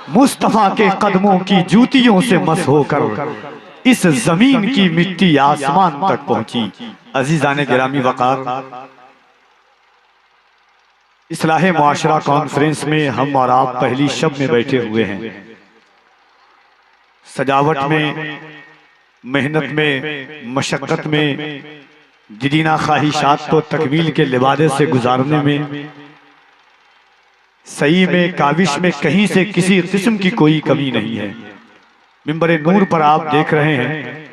मुस्तफा के कदमों की जूतियों से मस होकर इस जमीन की मिट्टी आसमान तक पहुंची। अजीजान गिरामी वकार, इस्लाहे मुआशरा कॉन्फ्रेंस में हम और आप पहली शब में बैठे हुए हैं। सजावट में, मेहनत में, मशक्कत में, जिदीना ख्वाहिशात को तकमील के लिबादे से गुजारने में, सही में, काविश में कहीं से किसी किस्म की कोई कमी नहीं है। मिंबर नूर पर आप देख रहे हैं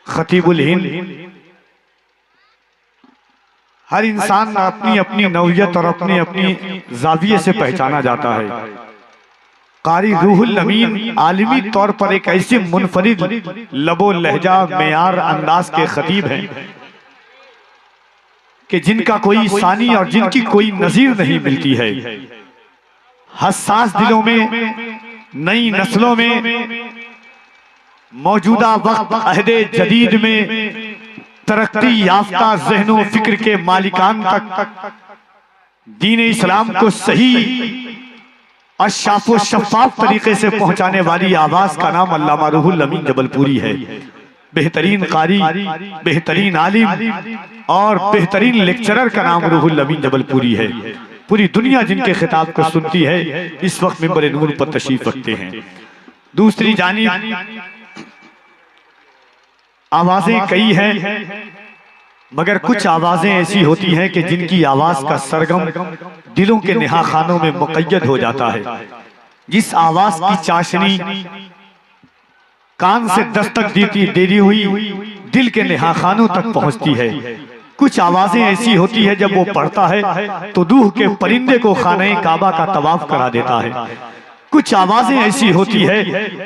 खतीबुल हिंद। हर इंसान अपनी अपनी नौयत और अपनी अपनी जाविये से पहचाना जाता है। कारी रूहुल अमीन आलमी तौर पर एक ऐसे मुनफरिद लबो लहजा मेयार अंदाज के खतीब हैं कि जिनका कोई सानी और जिनकी कोई नजीर नहीं मिलती है। हसास दिलों में, नई नस्लों में, मौजूदा वक्त अहदे जदीद में, तरक्की याफ्ता ज़हनो फिक्र के मालिकान तक दीन इस्लाम को सही और शाफो शफाफ तरीके से पहुंचाने वाली आवाज का नाम अल्लामा रूहुल अमीन जबलपुरी है। बेहतरीन कारी, बेहतरीन आलिम और बेहतरीन लेक्चरर का नाम रूहुल अमीन जबलपुरी है। पूरी दुनिया जिनके खिताब को सुनती है इस वक्त मिंबर नूर पर तशरीफ रखते हैं। दूसरी जानिब आवाजें कई हैं, मगर कुछ आवाजें ऐसी होती हैं कि जिनकी आवाज का सरगम दिलों के नेहा खानों में मुक़य्यद हो जाता है। जिस आवाज की चाशनी कान से दस्तक देती हुई दिल के नेहा खानों तक पहुंचती है। कुछ आवाजें ऐसी होती है जब वो पढ़ता है तो रूह के परिंदे को खाने काबा का तवाफ करा देता है। कुछ आवाजें ऐसी होती है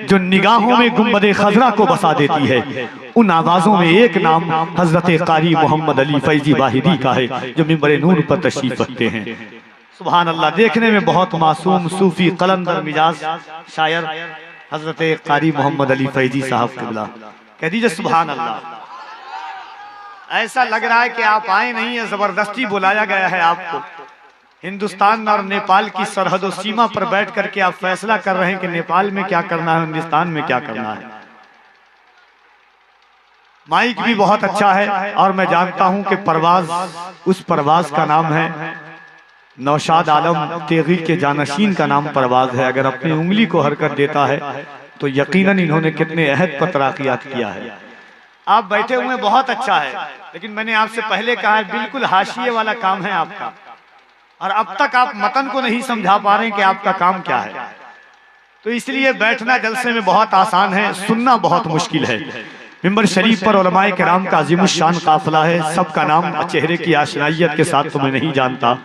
जो निगाहों में गुंबदे खजरा को बसा देती है। उन आवाजों में एक नाम हजरत कारी मोहम्मद अली फैजी वाहिदी का है जो मिंबर नूर पर तशरीफ रखते हैं। सुभान अल्लाह, देखने में बहुत मासूम सूफी कलंदर मिजाज शायर हजरत कारी मोहम्मद अली फैजी साहब किबला, कह दीजिए सुभान अल्लाह। ऐसा लग रहा है कि आप आए नहीं है, जबरदस्ती बुलाया गया है आपको। हिंदुस्तान और नेपाल की सरहद और सीमा पर बैठ करके आप फैसला कर रहे हैं कि नेपाल में क्या करना है, हिंदुस्तान में क्या करना है। माइक भी बहुत अच्छा है और मैं जानता हूं कि परवाज, उस परवाज का नाम है नौशाद आलम तेगी के जानशीन का नाम परवाज है। अगर अपनी उंगली को हरकत देता है तो यकीनन इन्होंने कितने अहद पर तराकियात किया है। आप बैठे हुए बहुत अच्छा है, लेकिन मैंने आपसे पहले कहा है बिल्कुल हाशिए वाला काम है आपका, और अब तक आप मतन को नहीं समझा पा रहे हैं कि आपका काम क्या है। तो इसलिए बैठना जलसे में बहुत आसान है, सुनना बहुत मुश्किल है। मिंबर शरीफ पर उलमाए किराम का अजीमुश्शान काफिला है। सबका नाम चेहरे की आशनाइयत के साथ तो मैं नहीं जानता,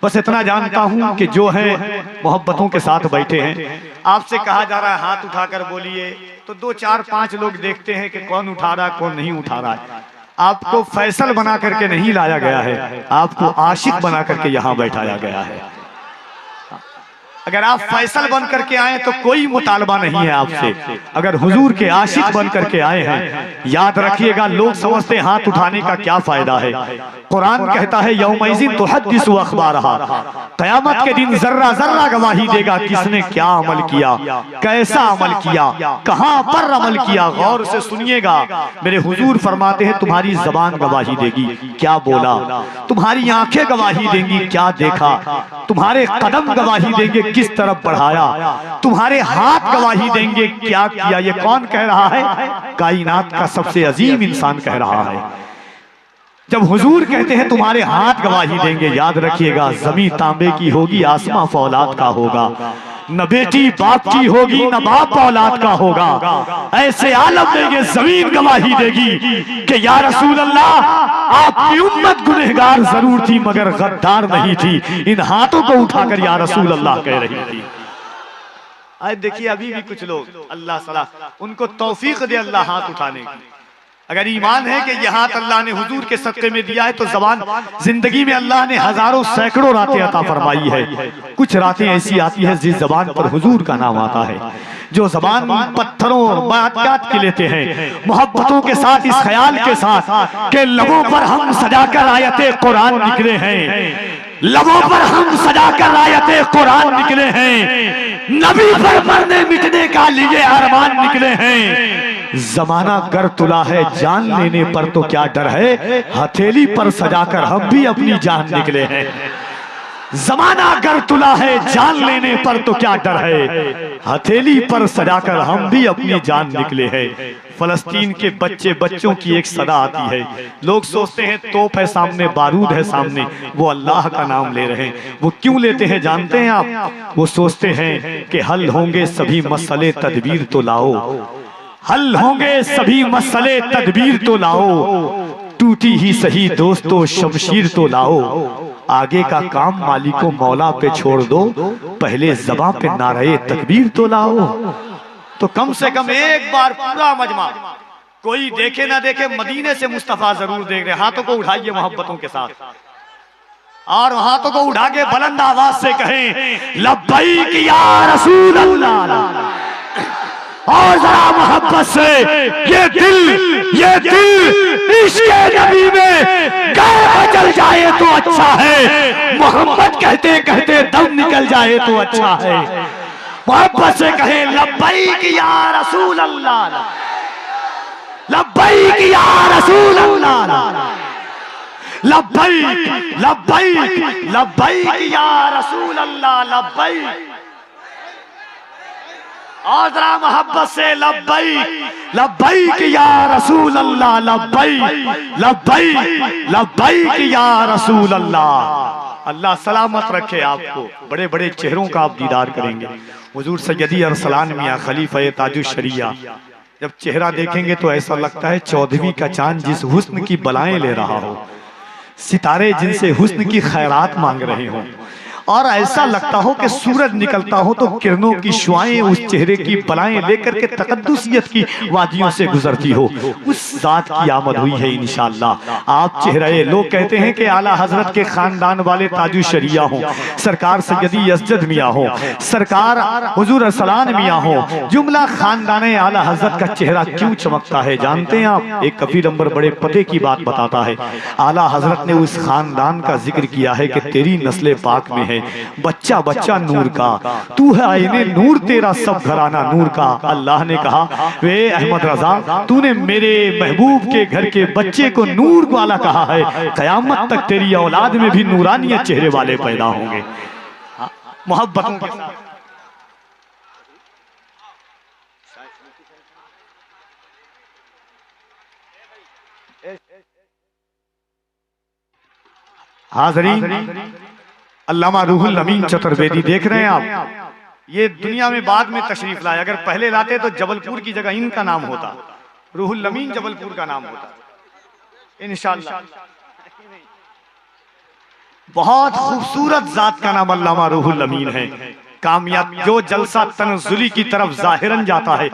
बस इतना जानता हूं कि जो है मोहब्बतों के साथ बैठे हैं। आपसे कहा जा रहा है हाथ उठाकर बोलिए, तो 2 4 5 लोग देखते हैं कि कौन उठा रहा है कौन नहीं उठा रहा है। आपको फैसल बना करके नहीं लाया गया है, आपको आशिक बना करके यहाँ बैठाया गया है। अगर आप फैसल बन करके आए तो कोई मुतालबा नहीं है आपसे। अगर हुजूर के आशिक बन करके आए हैं, याद रखिएगा, लोग समझते हैं हाथ उठाने का क्या फायदा है। कुरान कहता है यौमइज़िन तुहद्दिसु अख़बारहा, क़यामत के दिन जर्रा जर्रा गवाही देगा किसने क्या अमल किया, कैसा अमल किया, कहां पर अमल किया। गौर से सुनिएगा, मेरे हुजूर फरमाते हैं तुम्हारी जबान गवाही देगी क्या बोला, तुम्हारी आंखें गवाही देंगी क्या देखा, तुम्हारे कदम गवाही देंगे किस तरफ बढ़ाया, तुम्हारे हाथ गवाही देंगे क्या किया। ये कौन कह रहा है? कायनात का सबसे अजीम इंसान कह रहा है। जब हुजूर कहते हैं तुम्हारे हाथ गवाही देंगे, याद रखिएगा जमीन तांबे की होगी, आसमां फौलाद का होगा, न बेटी बाप की होगी न बाप औलाद का होगा। ऐसे आलम में ये जमीन गवाही देगी कि या रसूल अल्लाह आपकी उम्मत गुनहगार जरूर थी मगर गद्दार नहीं थी। इन हाथों को उठाकर या रसूल अल्लाह कह रही थी। आज देखिए अभी भी कुछ लोग, अल्लाह सलाह उनको तौफीक दे अल्लाह हाथ उठाने की। अगर ईमान है कि यह हाथ अल्लाह ने हुजूर के सदक़े में दिया है तो जबान, जिंदगी में अल्लाह ने हजारों सैकड़ों रातें अता फरमाई है। कुछ रातें ऐसी आती है जिस जबान पर हुजूर का नाम आता है, जो जबान पत्थरों और बात के लेते हैं मोहब्बतों के साथ, इस ख्याल के साथ के लबों पर हम सजाकर आयते कुरान निकले हैं, लबों पर हम सजाकर आयते कुरान निकले हैं। नबी पर मरने मिटने का लिए अरमान निकले हैं। जमाना कर तुला है जान लेने पर तो क्या डर है, हथेली पर सजाकर हम भी अपनी जान निकले हैं। जमाना कर तुला है जान लेने पर तो क्या डर है, हथेली पर सजाकर हम भी अपनी जान निकले हैं। फलस्तीन के बच्चों की एक सदा आती है। लोग सोचते हैं तोप है सामने, बारूद है सामने, वो अल्लाह का नाम ले रहे हैं। वो क्यों लेते हैं जानते हैं आप? वो सोचते हैं कि हल होंगे सभी मसले तदबीर तो लाओ, हल होंगे सभी मसले तदबीर तो लाओ, टूटी ही सही दोस्तों शमशीर तो लाओ, आगे का काम मालिको मौला पे छोड़ दो, पहले ज़बां पे नारे तकबीर तो लाओ। तो कम से कम एक बार पूरा मजमा, कोई देखे ना देखे, मदीने से मुस्तफा जरूर देख रहे। हाथों को उठाइए मोहब्बतों के साथ, और हाथों को उठा के बुलंद आवाज से कहें लब्बैक या रसूल अल्लाह। और जरा मोहब्बत से ये दिल इश्क़ नबी में गायब चल जाए तो अच्छा है, मोहम्मद कहते कहते दम निकल जाए तो अच्छा है। मोहब्बत से कहे लब्बैक या रसूल अल्लाह, लब्बैक या रसूल अल्लाह, लब्बैक लब्बैक लब्बैक या रसूल अल्लाह, लब्बैक। और जरा मोहब्बत से लब्बैक लब्बैक या रसूल अल्लाह, लब्बैक लब्बैक लब्बैक या रसूल अल्लाह। अल्लाह सलामत रखे आपको, बड़े बड़े चेहरों का आप दीदार करेंगे। हुजूर सैयदी अरसलान मियां खलीफा ताजुश शरिया, जब चेहरा देखेंगे तो ऐसा लगता है 14वीं का चांद जिस हुस्न की बलाएं ले रहा हो, सितारे जिनसे हुस्न की खैरात मांग रहे हो, और ऐसा लगता हो कि सूरज निकलता हो तो किरणों की शुआएं उस चेहरे की बलाएं लेकर के तकद्दुसियत की वादियों से गुजरती हो, उस जात की आमद हुई है इंशाअल्लाह। आप चेहरे, लोग कहते हैं कि आला हजरत के खानदान वाले ताजु शरिया हो, सरकार सैयदी असजद मियां हो, सरकार हुजूर अरसलान मियां हो, जुमला खानदान आला हजरत का चेहरा क्यों चमकता है जानते हैं आप? एक कफील अंबर बड़े पते की बात बताता है। आला हजरत ने उस खानदान का जिक्र किया है कि तेरी नस्ल पाक में है बच्चा बच्चा नूर का, तू है आईने नूर, तेरा सब घराना नूर का। अल्लाह ने कहा वे अहमद रजा, तूने मेरे महबूब के घर के बच्चे को नूर वाला कहा है, कयामत तक तेरी औलाद में भी नूरानियत चेहरे वाले पैदा होंगे। मोहब्बतों के साथ हाज़रीन, अल्लामा रूहुल अमीन चतुर्वेदी देख रहे हैं आप, ये दुनिया में बाद में तशरीफ लाए। अगर पहले लाते तो जबलपुर की जगह इनका नाम होता, रूहुल अमीन जबलपुर का नाम होता इंशाअल्लाह। बहुत खूबसूरत जात का नाम अल्लामा रूहुल अमीन है। कामयाब जो जलसा तनज़ुली की तरफ जाहिरन जाता है,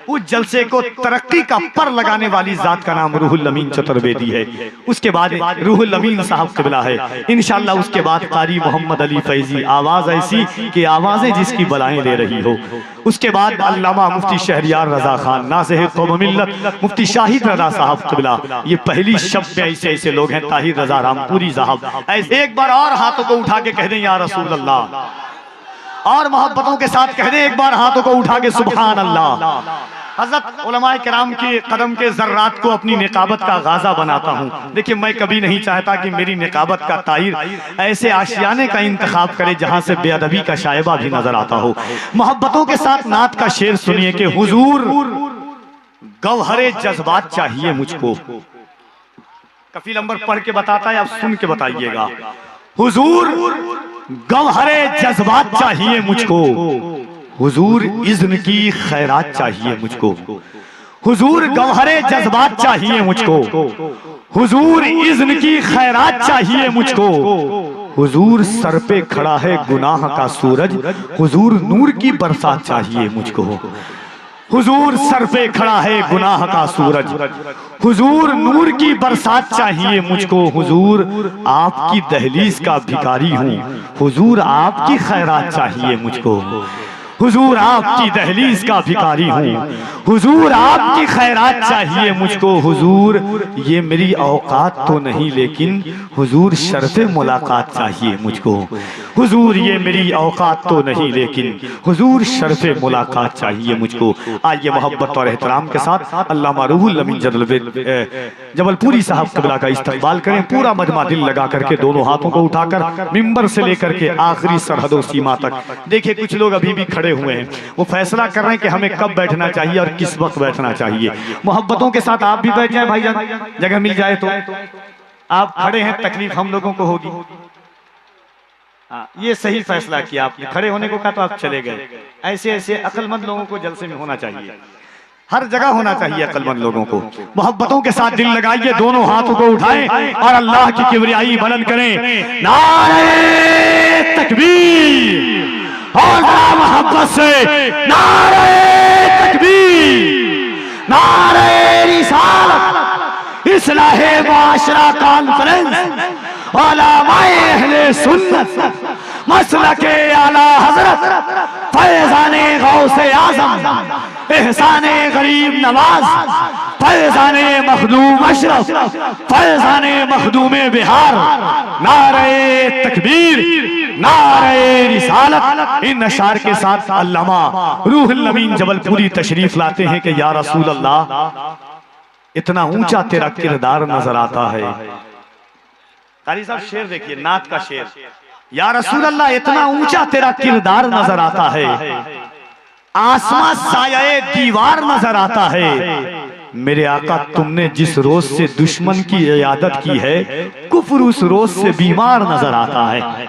उस जलसे को तरक्की का पर लगाने वाली जात का नाम रूहुल अमीन चतुर्वेदी है। उसके बाद रूहुल अमीन साहब क़िबला है इंशाअल्लाह। उसके बाद कारी मोहम्मद अली फैजी, आवाज़ ऐसी कि आवाज़ें जिसकी बलाएं ले रही हो। उसके बाद अल्लामा मुफ्ती शहरियार रजा खान, नाज़िह क़ौम मिल्लत मुफ्ती शाहिद रजा साहब क़िबला। ये पहली शब्द में ऐसे ऐसे लोग हैं, ताहिर रजा रामपुरी साहब। ऐसे एक बार और हाथों को उठा के कह दें या रसूल अल्लाह, और मोहब्बतों के साथ कह दें एक बार हाथों को उठा के सुभान अल्लाह। हज़रत उलमाए किराम के कदम के ज़र्रात को अपनी निकाबत का गाज़ा बनाता हूँ। देखिए, मैं कभी नहीं चाहता कि मेरी निकाबत का ताहिर ऐसे आशियाने का इंतखाब करे जहाँ से बेअदबी का शायबा भी नजर आता हो। मोहब्बतों के साथ नात का शेर सुनिए कि हुजूर गौहरे जज्बात चाहिए मुझको। कफील अंबर पढ़ के बताता है, आप सुन के बताइएगा। हुजूर गौहरे जज्बात चाहिए मुझको, हुजूर इज़्न की खैरात चाहिए मुझको, हुजूर गौहरे जज्बात चाहिए मुझको, हुजूर इज़्न की खैरात चाहिए मुझको, हुजूर सर पे खड़ा है गुनाह का सूरज, हुजूर नूर की बरसात चाहिए मुझको। हुजूर सर पे खड़ा है गुनाह का सूरज, हुजूर नूर की बरसात चाहिए मुझको, हुजूर आपकी दहलीज का भिखारी हूँ, हुजूर आपकी खैरात चाहिए मुझको। हुजूर आपकी दहलीज का भिखारी हूँ, हुजूर आपकी खैरात चाहिए मुझको, हुजूर ये मेरी औकात तो नहीं लेकिन हुजूर शर्फ़े मुलाकात चाहिए मुझको, हुजूर ये मेरी औकात तो नहीं लेकिन हुजूर शर्फ़े मुलाकात चाहिए मुझको। आइए मोहब्बत और एहतराम के साथ अल्लामा रूहुल अमीन जबलपुरी साहब क़िबला का इस्तक़बाल करें। पूरा मजमा दिल लगा करके दोनों हाथों को उठाकर मिंबर से लेकर के आखिरी सरहदों सीमा तक। देखिए कुछ लोग अभी भी खड़े हुए हैं, वो फैसला कर रहे हैं कि हमें कब बैठना चाहिए और किस वक्त बैठना चाहिए। मोहब्बतों के साथ आप भी बैठ जाए भाईजान, जगह मिल जाए तो। आप खड़े हैं, तकलीफ हम लोगों को होगी। ये सही फैसला किया आपने, खड़े होने को कहा तो आप चले गए। ऐसे ऐसे अक्लमंद लोगों को जलसे में होना चाहिए, हर जगह होना चाहिए अक्लमंद लोगों को। मोहब्बतों के साथ दिल लगाइए, दोनों हाथों को उठाएं और अल्लाह की किबरियाई बुलंद करें। नारे तकबीर, और मोहब्बत से नारे तकबीर, नारे रिसालत, इस्लाहे माशरा कॉन्फ्रेंस, उलमाए अहले सुन्नत, मसलके आला हजरत, फैज़ाने गौसे आज़म, एहसाने गरीब नवाज, फैज़ाने मखदूम अशरफ, फैज़ाने मखदूमे बिहार। नारे तकबीर, नारे रिसालत। इन अशार के साथ अल्लामा रूहुल अमीन जबलपुरी तशरीफ लाते हैं कि या रसूल अल्लाह, इतना ऊंचा तेरा किरदार नजर आता है। कारी साहब शेर देखिए, नात का शेर। या रसूल अल्लाह, इतना ऊंचा तेरा किरदार नजर आता है, आसमां साये दीवार नजर आता है। मेरे आका, तुमने जिस रोज से दुश्मन की इयादत की है, कुफ्र उस रोज से बीमार नजर आता है।